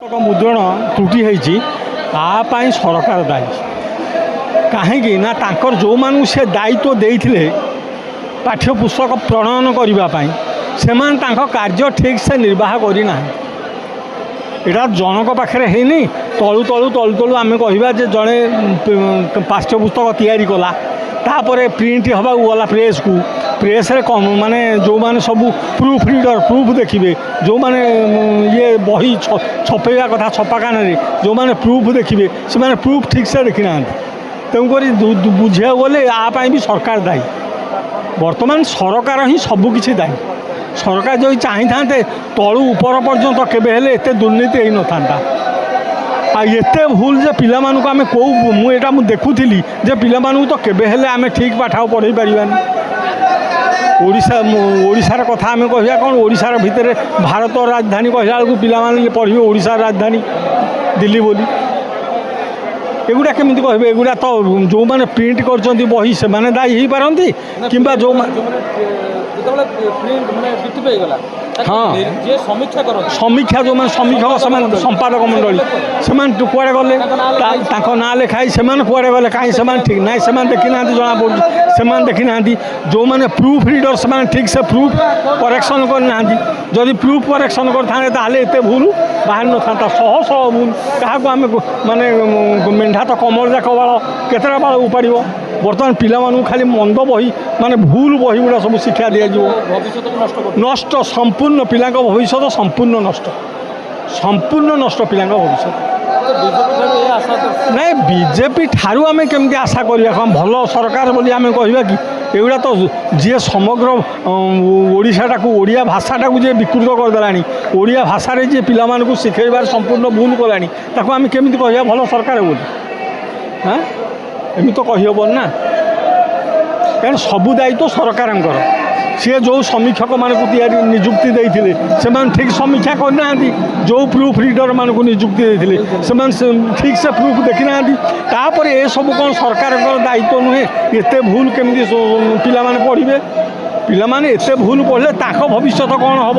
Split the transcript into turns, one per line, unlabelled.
मुद्रण त्रुटि होती आपाई सरकार दायी कहीं ना तांकर जो मानू से दायित्व देते पाठ्यपुस्तक प्रणयन करने से कार्य ठीक से निर्वाह करना यहाँ जनक पाखे है तलु तलु तलु तलु आम कह जड़े पाठ्यपुस्तक तैयारी कला तापर प्रिंट हवा गला प्रेस को प्रेस रे कम माने जो माने सब प्रूफ रीडर प्रूफ देखिए जो माने ये बही छपेगा कथा छपाखान जो माने प्रूफ देखिए से माने प्रूफ ठीक से देखी ना तेणुक बुझा गले आपाई भी सरकार दायी बर्तमान सरकार ही सबकि दायी सरकार जो चाही था तलु ऊपर पर्यंत केबे एते दुर्नीति हो न था एते भूल जे पिला मानू आम कौ मुझा देखुली जे पिला मानू तो केबे हेले आम ठीक पाठ पढ़े पारानी ओडिशार कथा आम कह कौन ओडिशार भितर भारत राजधानी कहला बेलू पिला पढ़े ओडिशा राजधानी दिल्ली बोली एगुड़ा केमी कहे एगुड़ा तो जो मैंने प्रिंट कर बही से मैंने दायी हो पारती कि जो हाँ समीक्षा जो मैंने समीक्षक संपादक मंडली से कुआड़े गले ना लिखाई से कुआड़े गले कहीं से ठीक ना से देखी ना जना पड़े से देखी ना जो मैंने प्रूफ रीडर से ठीक से प्रूफ करेक्शन करना जदि प्रूफ करेक्शन करते भूल बाहर न था शह शह भूल क्या माने मेढ़ा तो कमल जाक बाड़ केतटा बाड़ उपाड़ बर्तमान पिला खाली मंद बही माने भूल बही गुड़ा सब शिक्षा दि नष्ट संपूर्ण पिला भविष्य संपूर्ण नष्ट पिला भविष्य नहीं बीजेपी ठारू आम केमती आशा करा भल सरकार बोली आम कहवा कि एगुड़ा तो जी समग्र ओडिशाटा को ओडिया भाषाटा को जी विकृत करदेलानी ओडिया भाषा रे जी पिला मानकु शिखेबार संपूर्ण भूल कलानी ताको आम केमती कहवा भल सरकार बोली हाँ एमती तो कहीहबन ना कारण सबू दायित्व सरकार सी जो समीक्षक मानक निजुक्ति देते से ठीक समीक्षा करना जो प्रूफ रीडर मानक निजुक्ति देते से ठीक से प्रूफ देखी ना तापर ये सब कौन सरकार दायित्व नुहे एते भूल केमती पिला माने पढ़े पिला माने एते भूल पढ़ले ताको भविष्य कौन हम।